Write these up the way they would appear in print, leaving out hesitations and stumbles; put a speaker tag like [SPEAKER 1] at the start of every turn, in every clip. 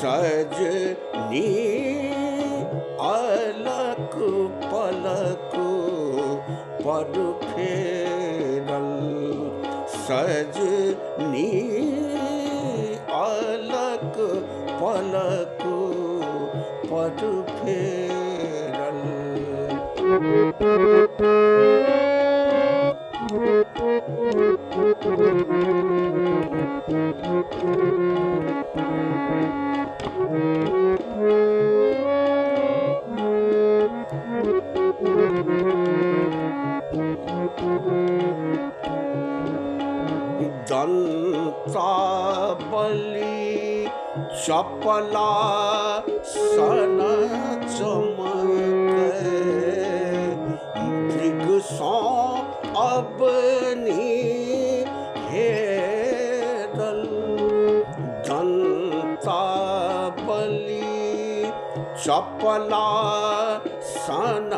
[SPEAKER 1] सजनी अलक पलक पर फेरल, सजनी अलक पलक पर फेरल। दंतावली चपला सन चमके, मृग सौ अबनी हेरल। दंतावली चपला सन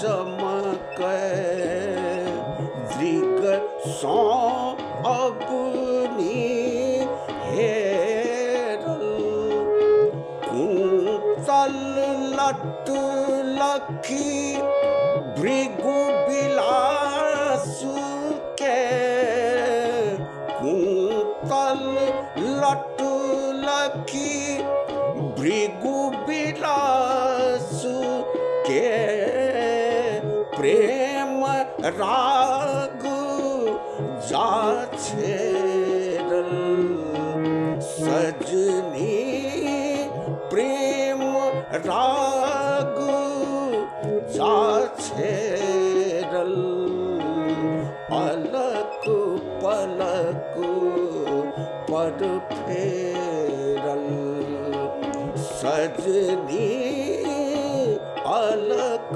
[SPEAKER 1] चमके, मृग सौ अपनी हेरल। कुंतल लट लखी भृगु बिलासु के, कुंतल लट लखी भृगु बिलासु के, प्रेम राग जाछेरल। सजनी प्रेम राग जाछेरल, अलक पलक पर फेरल। सजनी अलक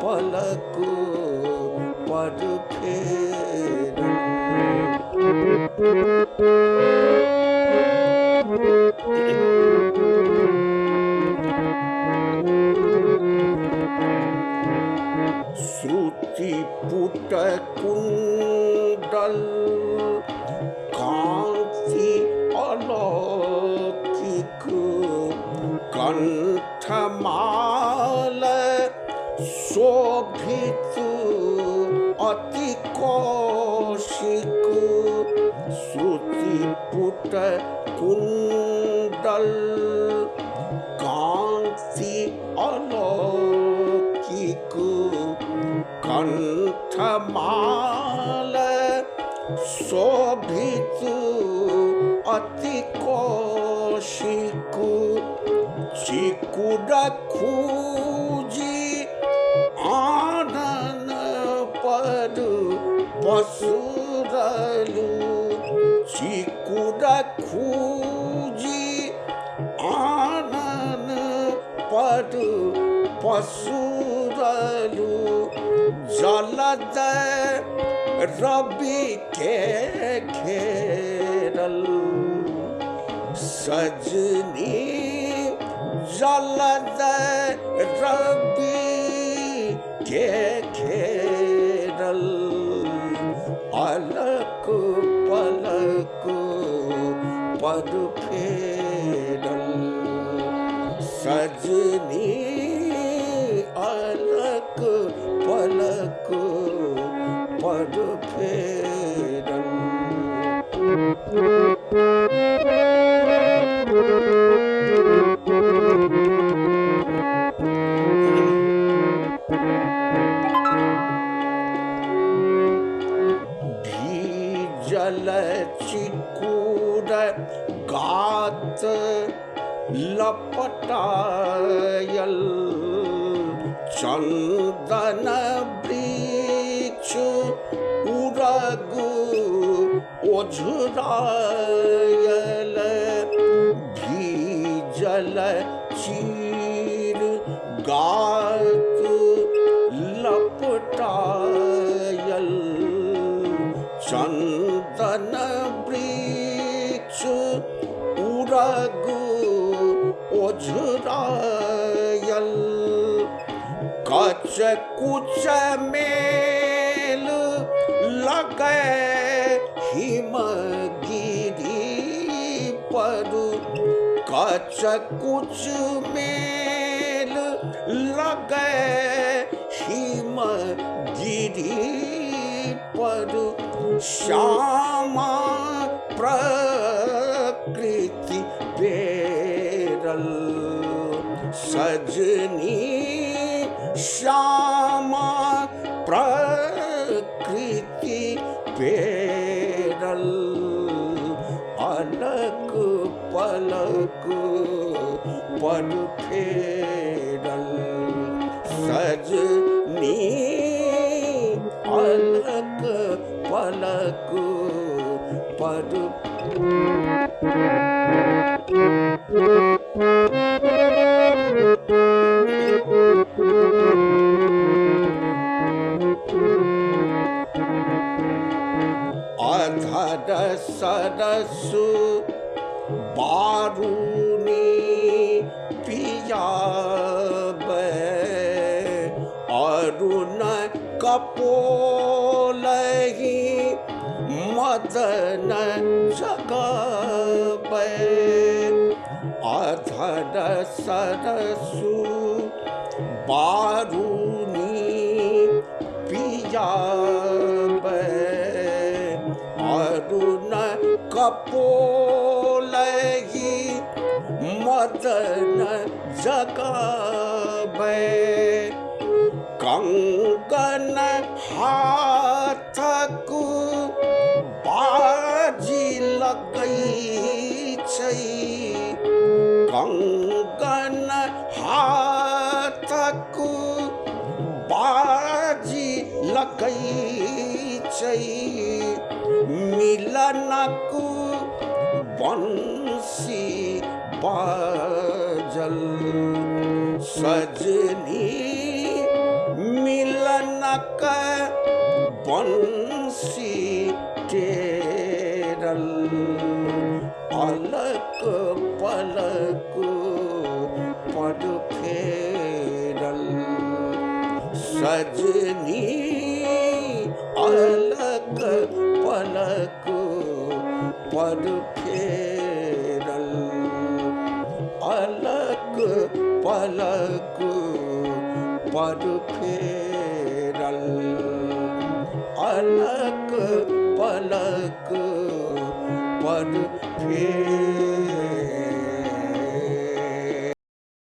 [SPEAKER 1] पलक पर फेरल। श्रुति पुट कुंडल कांति अलौकिक, कंठमाल शोभित अति कौशिक। श्रुति पुट कुंडल कांति अलौकिक, कंठमाल शोभित अति कौशिक। चिकुर खूजी आनन पर पसुरलु, चिकुर खूजी आनन पर पसुरलु। जलद रवि के घेरल, सजनी जलद रवि के घेरल, अलक पलक पर फेरल। सजनी अलक पलक पर फेरल। भीजल चिकुर गात लपटायल, चंदन वृक्ष उरग ओझरायल। भीजल चीर गात लपटायल, चंदन वृक्ष उरग ओझरायल। कच कुच मेल लगे हिमगिरी पर, सच कुछ मेल लगे हिम गिरी पर श्यामा प्रकृति बेरल सजनी श्यामा प्रकृति बेरल अलग पलक पर फेरल सजनी अलग पलक पर अधर सरसु बारूनी पियाबे अरुण कपोलहि मदन जगाबे अधर सरसु बारूनी पियाबे अरुण कपोलहि मदन जगाबे कंगन हाथक बाजी लगई छै कंगन हाथक बाजी लगई छै मिलनक बंसी बाजल सजनी मिलनक बंसी टेरल अलक पलक पर फेरल सजनी अलग पलक पर फेरल अलग पलक पर फेरल अलग पलक पर फेरल।